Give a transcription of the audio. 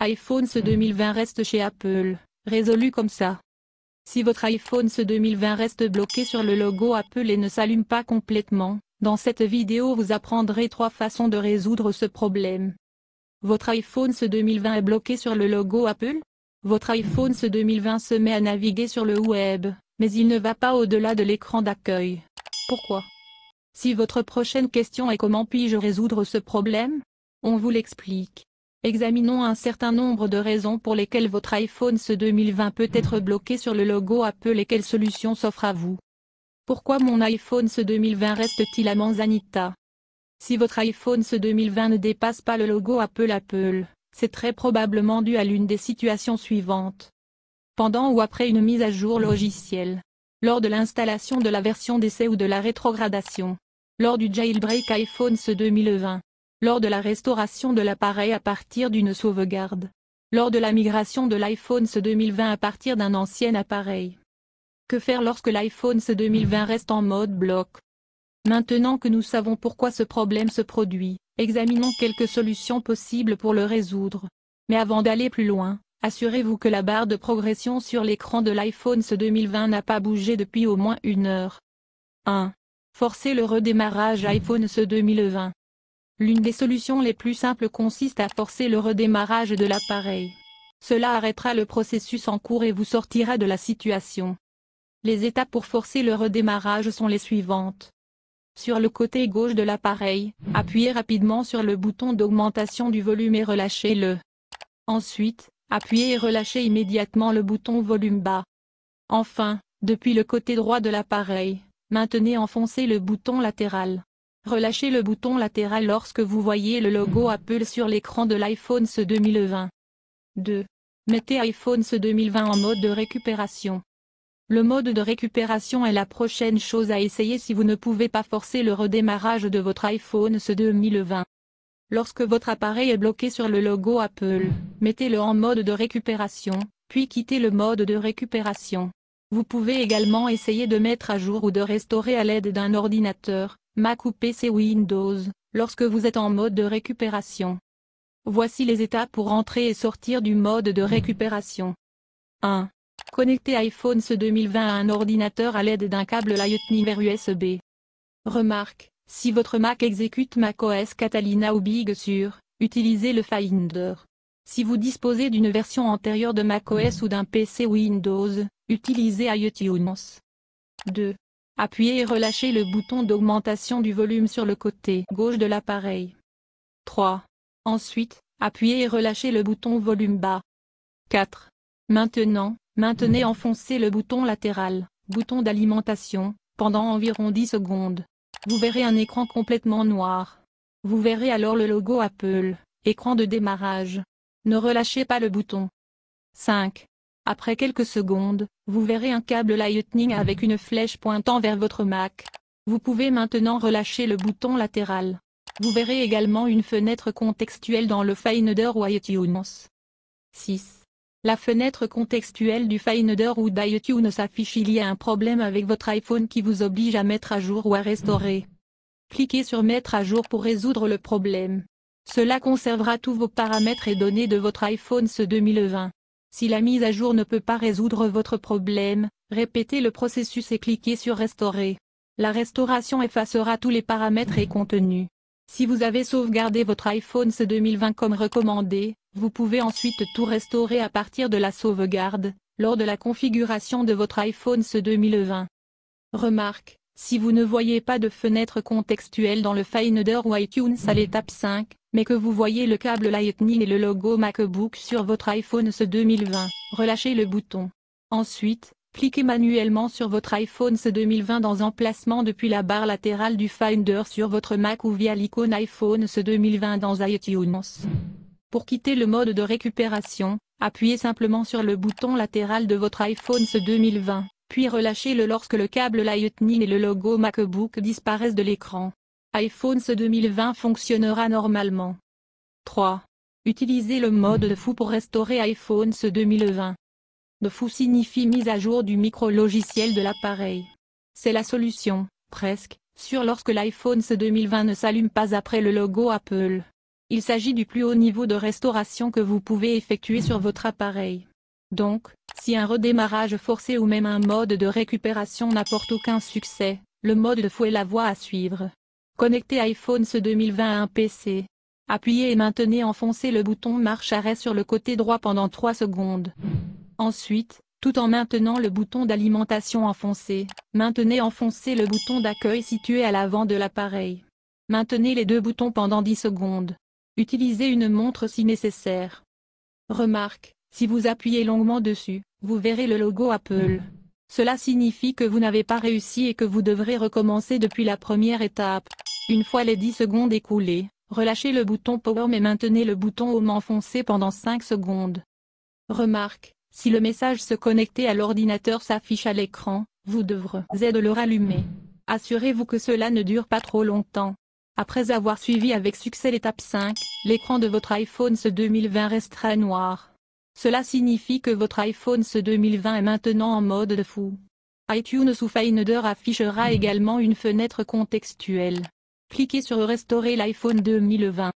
iPhone ce 2020 reste chez Apple, résolu comme ça. Si votre iPhone ce 2020 reste bloqué sur le logo Apple et ne s'allume pas complètement, dans cette vidéo vous apprendrez 3 façons de résoudre ce problème. Votre iPhone ce 2020 est bloqué sur le logo Apple? Votre iPhone ce 2020 se met à naviguer sur le web, mais il ne va pas au-delà de l'écran d'accueil. Pourquoi? Si votre prochaine question est comment puis-je résoudre ce problème? On vous l'explique. Examinons un certain nombre de raisons pour lesquelles votre iPhone ce 2020 peut être bloqué sur le logo Apple et quelles solutions s'offrent à vous. Pourquoi mon iPhone ce 2020 reste-t-il à Manzanita? Si votre iPhone ce 2020 ne dépasse pas le logo Apple, c'est très probablement dû à l'une des situations suivantes. Pendant ou après une mise à jour logicielle. Lors de l'installation de la version d'essai ou de la rétrogradation. Lors du jailbreak iPhone ce 2020. Lors de la restauration de l'appareil à partir d'une sauvegarde. Lors de la migration de l'iPhone ce 2020 à partir d'un ancien appareil. Que faire lorsque l'iPhone ce 2020 reste en mode bloc? Maintenant que nous savons pourquoi ce problème se produit, examinons quelques solutions possibles pour le résoudre. Mais avant d'aller plus loin, assurez-vous que la barre de progression sur l'écran de l'iPhone ce 2020 n'a pas bougé depuis au moins 1 heure. 1. Forcez le redémarrage iPhone ce 2020. L'une des solutions les plus simples consiste à forcer le redémarrage de l'appareil. Cela arrêtera le processus en cours et vous sortira de la situation. Les étapes pour forcer le redémarrage sont les suivantes. Sur le côté gauche de l'appareil, appuyez rapidement sur le bouton d'augmentation du volume et relâchez-le. Ensuite, appuyez et relâchez immédiatement le bouton volume bas. Enfin, depuis le côté droit de l'appareil, maintenez enfoncé le bouton latéral. Relâchez le bouton latéral lorsque vous voyez le logo Apple sur l'écran de l'iPhone ce 2020. 2. Mettez iPhone ce 2020 en mode de récupération. Le mode de récupération est la prochaine chose à essayer si vous ne pouvez pas forcer le redémarrage de votre iPhone ce 2020. Lorsque votre appareil est bloqué sur le logo Apple, mettez-le en mode de récupération, puis quittez le mode de récupération. Vous pouvez également essayer de mettre à jour ou de restaurer à l'aide d'un ordinateur, Mac ou PC Windows, lorsque vous êtes en mode de récupération. Voici les étapes pour entrer et sortir du mode de récupération. 1. Connectez iPhone ce 2020 à un ordinateur à l'aide d'un câble Lightning vers USB. Remarque, si votre Mac exécute macOS Catalina ou Big Sur, utilisez le Finder. Si vous disposez d'une version antérieure de macOS ou d'un PC Windows, utilisez iTunes. 2. Appuyez et relâchez le bouton d'augmentation du volume sur le côté gauche de l'appareil. 3. Ensuite, appuyez et relâchez le bouton volume bas. 4. Maintenant, maintenez enfoncé le bouton latéral, bouton d'alimentation, pendant environ 10 secondes. Vous verrez un écran complètement noir. Vous verrez alors le logo Apple, écran de démarrage. Ne relâchez pas le bouton. 5. Après quelques secondes, vous verrez un câble Lightning avec une flèche pointant vers votre Mac. Vous pouvez maintenant relâcher le bouton latéral. Vous verrez également une fenêtre contextuelle dans le Finder ou iTunes. 6. La fenêtre contextuelle du Finder ou d'iTunes s'affiche. Il y a un problème avec votre iPhone qui vous oblige à mettre à jour ou à restaurer. Cliquez sur Mettre à jour pour résoudre le problème. Cela conservera tous vos paramètres et données de votre iPhone ce 2020. Si la mise à jour ne peut pas résoudre votre problème, répétez le processus et cliquez sur Restaurer. La restauration effacera tous les paramètres et contenus. Si vous avez sauvegardé votre iPhone ce 2020 comme recommandé, vous pouvez ensuite tout restaurer à partir de la sauvegarde, lors de la configuration de votre iPhone ce 2020. Remarque, si vous ne voyez pas de fenêtre contextuelle dans le Finder ou iTunes à l'étape 5, mais que vous voyez le câble Lightning et le logo MacBook sur votre iPhone ce 2020, relâchez le bouton. Ensuite, cliquez manuellement sur votre iPhone ce 2020 dans Emplacement depuis la barre latérale du Finder sur votre Mac ou via l'icône iPhone ce 2020 dans iTunes. Pour quitter le mode de récupération, appuyez simplement sur le bouton latéral de votre iPhone ce 2020, puis relâchez-le lorsque le câble Lightning et le logo MacBook disparaissent de l'écran. iPhone ce 2020 fonctionnera normalement. 3. Utilisez le mode de fou pour restaurer iPhone ce 2020. De fou signifie mise à jour du micro-logiciel de l'appareil. C'est la solution, presque, sûre lorsque l'iPhone ce 2020 ne s'allume pas après le logo Apple. Il s'agit du plus haut niveau de restauration que vous pouvez effectuer sur votre appareil. Donc, si un redémarrage forcé ou même un mode de récupération n'apporte aucun succès, le mode de fou est la voie à suivre. Connectez iPhone SE 2020 à un PC. Appuyez et maintenez enfoncé le bouton marche arrêt sur le côté droit pendant 3 secondes. Ensuite, tout en maintenant le bouton d'alimentation enfoncé, maintenez enfoncé le bouton d'accueil situé à l'avant de l'appareil. Maintenez les deux boutons pendant 10 secondes. Utilisez une montre si nécessaire. Remarque, si vous appuyez longuement dessus, vous verrez le logo Apple. Cela signifie que vous n'avez pas réussi et que vous devrez recommencer depuis la première étape. Une fois les 10 secondes écoulées, relâchez le bouton Power mais maintenez le bouton Home enfoncé pendant 5 secondes. Remarque, si le message se connecter à l'ordinateur s'affiche à l'écran, vous devrez le rallumer. Assurez-vous que cela ne dure pas trop longtemps. Après avoir suivi avec succès l'étape 5, l'écran de votre iPhone SE 2020 restera noir. Cela signifie que votre iPhone SE 2020 est maintenant en mode de fou. iTunes ou Finder affichera également une fenêtre contextuelle. Cliquez sur Restaurer l'iPhone 2020.